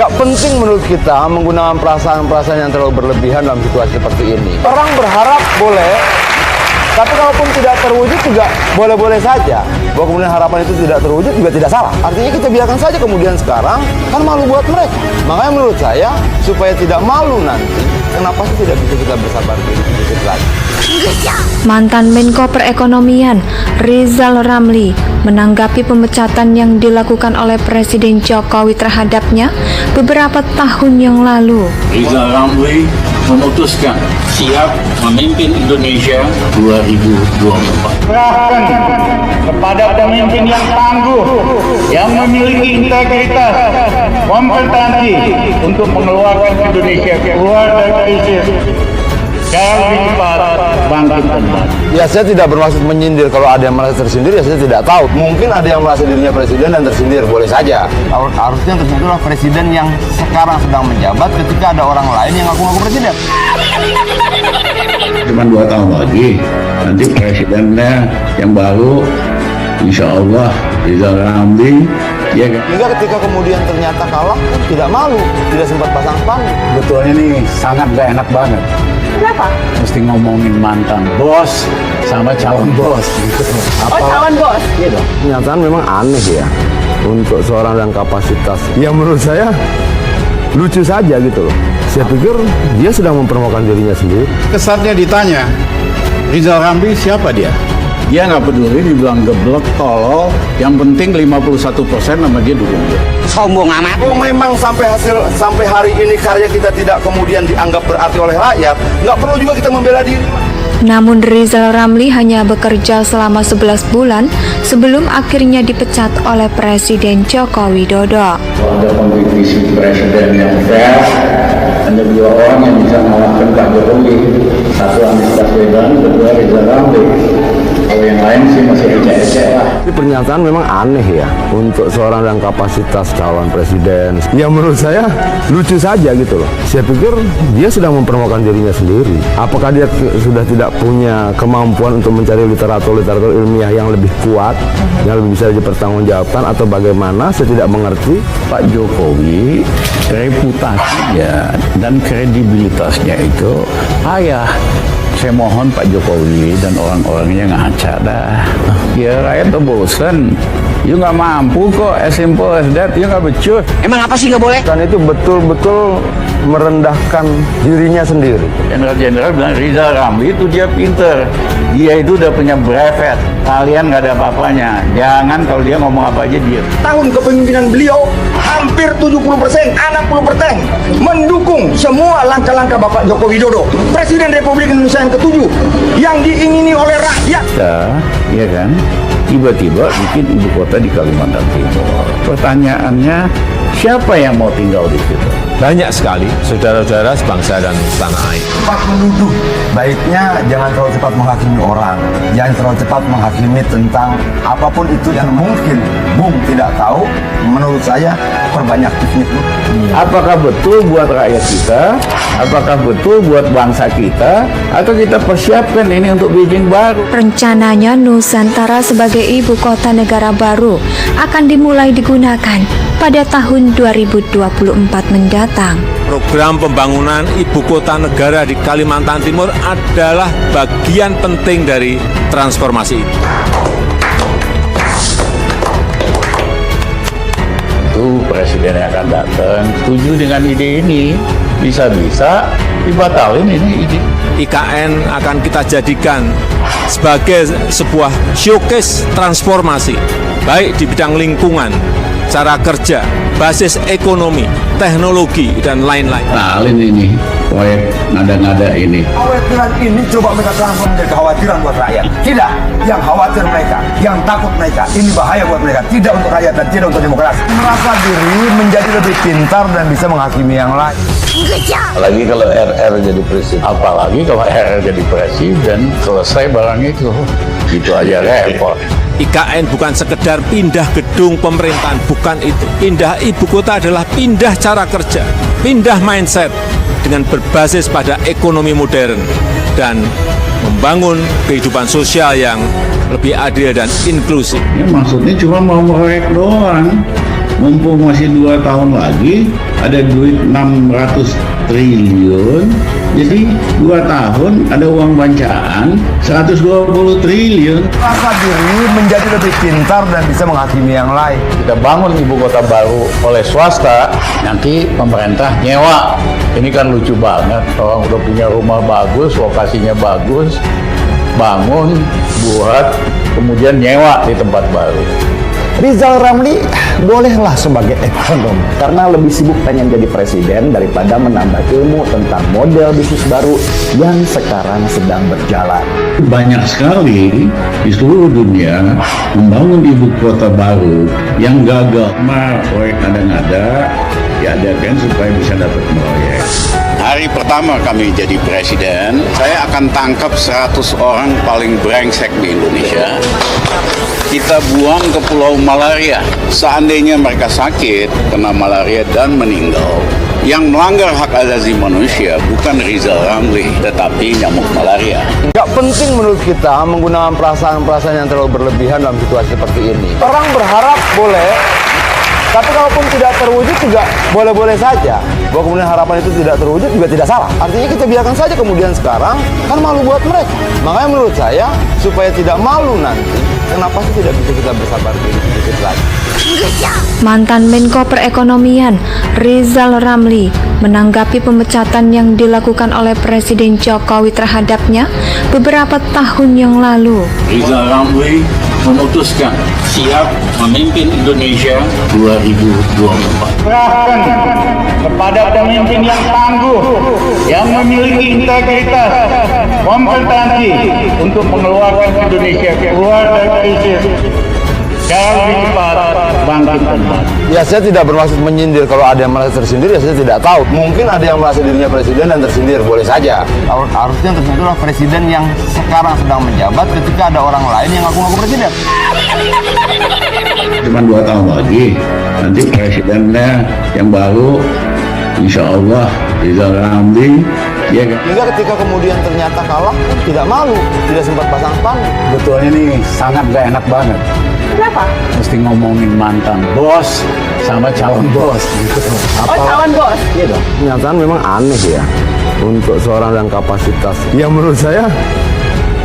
Nggak penting menurut kita menggunakan perasaan-perasaan yang terlalu berlebihan dalam situasi seperti ini. Orang berharap boleh, tapi kalaupun tidak terwujud juga boleh-boleh saja. Bahwa kemudian harapan itu tidak terwujud juga tidak salah. Artinya kita biarkan saja kemudian sekarang, kan malu buat mereka. Makanya menurut saya, supaya tidak malu nanti, kenapa sih tidak bisa kita bersabar sedikit lagi? Mantan Menko Perekonomian Rizal Ramli menanggapi pemecatan yang dilakukan oleh Presiden Jokowi terhadapnya beberapa tahun yang lalu. Rizal Ramli memutuskan siap memimpin Indonesia 2024. Serahkan kepada pemimpin yang tangguh, yang memiliki integritas, kompetensi untuk mengeluarkan Indonesia keluar dari krisis jauh lebih cepat bangkit kembali. Ya, saya tidak bermaksud menyindir. Kalau ada yang merasa tersindir, ya saya tidak tahu. Mungkin ada yang merasa dirinya presiden dan tersindir, boleh saja. Harusnya yang tersindir adalah presiden yang sekarang sedang menjabat ketika ada orang lain yang ngaku-ngaku presiden. Cuma 2 tahun lagi, nanti presidennya yang baru, insya Allah Rizal Ramli, ya kan? Hingga ketika kemudian ternyata kalah, tidak malu, tidak sempat pasang spanduk. Betulnya ini sangat gak enak banget. Kenapa? Mesti ngomongin mantan bos sama calon bos gitu. Oh, calon bos? Iya dong. Kenyataan memang aneh ya untuk seorang dengan kapasitas yang menurut saya lucu saja gitu loh. Saya pikir dia sedang mempermalukan dirinya sendiri. Kesannya ditanya, Rizal Ramli siapa dia? Dia nggak peduli, dibilang geblek, tolol. Yang penting 51% nama dia dukung dia. Sombong amat. Kalau memang sampai hari ini karya kita tidak kemudian dianggap berarti oleh rakyat, nggak perlu juga kita membela diri. Namun Rizal Ramli hanya bekerja selama 11 bulan sebelum akhirnya dipecat oleh Presiden Joko Widodo. Ada kompetisi presiden yang fair, hanya 2 orang yang bisa mengalahkan Pak Jokowi. Satu Anies Baswedan, kedua Rizal Ramli. Kalau yang lain sih masih ecek-ecek lah. Ini pernyataan memang aneh ya untuk seorang dengan kapasitas calon presiden. Yang menurut saya lucu saja gitu loh. Saya pikir dia sedang mempermalukan dirinya sendiri. Apakah dia sudah tidak punya kemampuan untuk mencari literatur ilmiah yang lebih kuat, yang lebih bisa dipertanggungjawabkan atau bagaimana? Saya tidak mengerti. Pak Jokowi reputasinya dan kredibilitasnya itu payah. Saya mohon Pak Jokowi dan orang-orangnya ngaca dah. Ya rakyat tuh bosen. You nggak mampu kok, as simple as that. You nggak becus. Emang apa sih nggak boleh? Dan itu betul-betul merendahkan dirinya sendiri. Jenderal-jenderal bilang Rizal Ramli itu dia pinter. Dia itu udah punya brevet. Kalian nggak ada apa-apanya. Jangan kalau dia ngomong apa aja dia. Tahun kepemimpinan beliau hampir 70%, 60% mendukung semua langkah-langkah Bapak Joko Widodo, Presiden Republik Indonesia yang ke-7 yang diingini oleh rakyat. Kita, ya kan, tiba-tiba bikin ibu kota di Kalimantan Timur. Pertanyaannya, siapa yang mau tinggal di situ? Banyak sekali saudara-saudara sebangsa dan tanah air. Cepat menuduh, baiknya jangan terlalu cepat menghakimi orang, jangan terlalu cepat menghakimi tentang apapun itu yang mungkin Bung tidak tahu. Menurut saya perbanyak piknik. Apakah betul buat rakyat kita? Apakah betul buat bangsa kita? Atau kita persiapkan ini untuk Beijing baru? Rencananya Nusantara sebagai ibu kota negara baru akan dimulai digunakan pada tahun 2024 mendatang. Program pembangunan ibu kota negara di Kalimantan Timur adalah bagian penting dari transformasi itu. Presiden yang akan datang setuju dengan ide ini, bisa-bisa dibatalin ini ide. IKN akan kita jadikan sebagai sebuah showcase transformasi, baik di bidang lingkungan, cara kerja, basis ekonomi, teknologi, dan lain-lain. Talin ini, proyek nada-nada ini. Kekhawatiran ini coba mereka transform menjadi kekhawatiran buat rakyat. Tidak, yang khawatir mereka, yang takut mereka, ini bahaya buat mereka. Tidak untuk rakyat dan tidak untuk demokrasi. Merasa diri menjadi lebih pintar dan bisa menghakimi yang lain. Apalagi kalau RR jadi presiden. Apalagi kalau RR jadi presiden, selesai barang itu. Itu aja repot. IKN bukan sekedar pindah gedung pemerintahan, bukan itu. Pindah ibu kota adalah pindah cara kerja, pindah mindset dengan berbasis pada ekonomi modern dan membangun kehidupan sosial yang lebih adil dan inklusif. Ini maksudnya cuma mau proyek doang. mumpung masih 2 tahun lagi, ada duit 600 triliun, jadi 2 tahun ada uang bancaan 120 triliun. Rasa diri menjadi lebih pintar dan bisa menghakimi yang lain. Kita bangun ibu kota baru oleh swasta, nanti pemerintah nyewa. Ini kan lucu banget, orang udah punya rumah bagus, lokasinya bagus, bangun, buat, kemudian nyewa di tempat baru. Rizal Ramli bolehlah sebagai ekonom karena lebih sibuk pengen jadi presiden daripada menambah ilmu tentang model bisnis baru yang sekarang sedang berjalan. Banyak sekali di seluruh dunia membangun ibu kota baru yang gagal. Proyek ada-ada diadakan supaya bisa dapat proyek. Hari pertama kami jadi presiden, saya akan tangkap 100 orang paling brengsek di Indonesia. Kita buang ke Pulau Malaria. Seandainya mereka sakit, kena malaria dan meninggal, yang melanggar hak asasi manusia bukan Rizal Ramli, tetapi nyamuk malaria. Gak penting menurut kita menggunakan perasaan-perasaan yang terlalu berlebihan dalam situasi seperti ini. Orang berharap boleh, tapi kalaupun tidak terwujud juga boleh-boleh saja. Bahwa kemudian harapan itu tidak terwujud juga tidak salah. Artinya kita biarkan saja kemudian sekarang, kan malu buat mereka. Makanya menurut saya, supaya tidak malu nanti, kenapa sih tidak bisa kita bersabar diri sedikit lagi? Mantan Menko Perekonomian Rizal Ramli menanggapi pemecatan yang dilakukan oleh Presiden Jokowi terhadapnya beberapa tahun yang lalu. Rizal Ramli memutuskan siap memimpin Indonesia 2024. Serahkan kepada pemimpin yang tangguh, yang memiliki integritas, kompetensi untuk mengeluarkan Indonesia keluar dari krisis jauh lebih cepat, bangkit kembali. Ya saya tidak bermaksud menyindir. Kalau ada yang merasa tersindir ya saya tidak tahu. Mungkin ada yang merasa dirinya presiden dan tersindir, boleh saja. Harusnya tersindir adalah presiden yang sekarang sedang menjabat ketika ada orang lain yang ngaku-ngaku presiden. Cuma 2 tahun lagi, nanti presidennya yang baru, insya Allah Rizal Ramli. Ya kan? Hingga ketika kemudian ternyata kalah, tidak malu, tidak sempat pasang spanduk. Betulnya ini sangat gak enak banget. Kenapa? Mesti ngomongin mantan bos sama calon bos gitu. Oh, calon bos. Iya dong. Kenyataan memang aneh ya untuk seorang dengan kapasitas yang menurut saya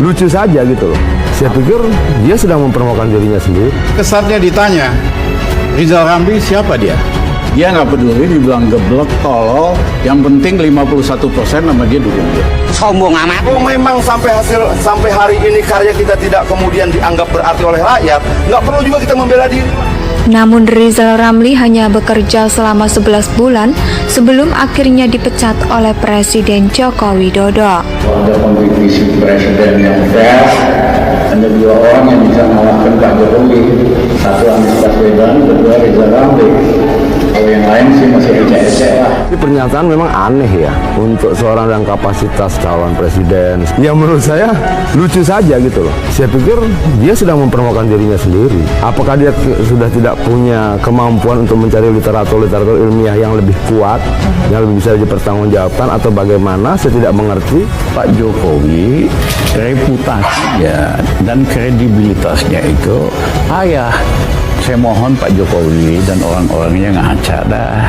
lucu saja gitu loh. Saya pikir dia sedang mempermalukan dirinya sendiri. Kesannya ditanya, Rizal Ramli siapa dia? Dia nggak peduli dibilang geblek, tolol, yang penting 51% nama dia dukung dia. Sombong amat. Kalau memang sampai hari ini karya kita tidak kemudian dianggap berarti oleh rakyat, nggak perlu juga kita membela diri. Namun Rizal Ramli hanya bekerja selama 11 bulan sebelum akhirnya dipecat oleh Presiden Joko Widodo. Ada kompetisi presiden yang fair, hanya 2 orang yang bisa mengalahkan Pak Jokowi. Satu Anies Baswedan, kedua Rizal Ramli. Kalau yang lain sih masih ecek-ecek lah. Ini pernyataan memang aneh ya untuk seorang dengan kapasitas calon presiden. Yang menurut saya lucu saja gitu loh. Saya pikir dia sedang mempermalukan dirinya sendiri. Apakah dia sudah tidak punya kemampuan untuk mencari literatur ilmiah yang lebih kuat, yang lebih bisa dipertanggungjawabkan atau bagaimana? Saya tidak mengerti. Pak Jokowi reputasinya dan kredibilitasnya itu saya mohon Pak Jokowi dan orang-orangnya ngaca dah.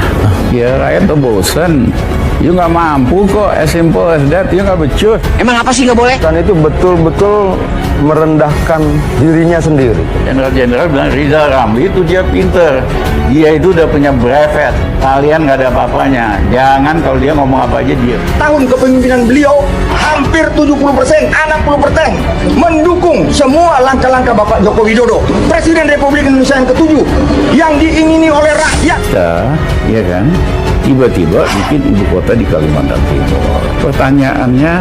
Ya rakyat tuh bosen. You nggak mampu kok, as simple as that. You nggak becus. Emang apa sih nggak boleh? Dan itu betul-betul merendahkan dirinya sendiri. Jenderal bilang Rizal Ramli itu dia pinter. Dia itu udah punya brevet. Kalian nggak ada apa-apanya. Jangan kalau dia ngomong apa aja dia. Tahun kepemimpinan beliau hampir 70%, 60% mendukung semua langkah-langkah Bapak Joko Widodo, Presiden Republik Indonesia yang ke-7 yang diingini oleh rakyat. Kita, ya kan, tiba-tiba bikin ibu kota di Kalimantan Timur. Pertanyaannya,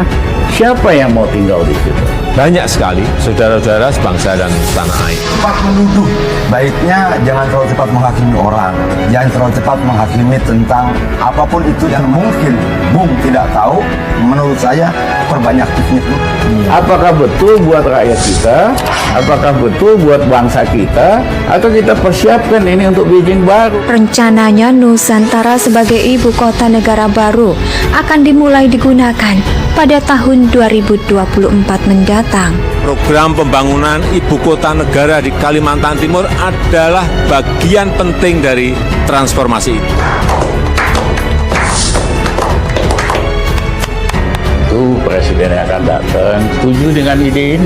siapa yang mau tinggal di situ? Banyak sekali saudara-saudara sebangsa dan tanah air. Cepat menuduh, baiknya jangan terlalu cepat menghakimi orang, jangan terlalu cepat menghakimi tentang apapun itu yang mungkin Bung tidak tahu. Menurut saya perbanyak piknik. Apakah betul buat rakyat kita? Apakah betul buat bangsa kita? Atau kita persiapkan ini untuk bikin baru? Rencananya Nusantara sebagai ibu kota negara baru akan dimulai digunakan pada tahun 2024 mendatang. Program pembangunan ibu kota negara di Kalimantan Timur adalah bagian penting dari transformasi itu. Itu presiden yang akan datang setuju dengan ide ini.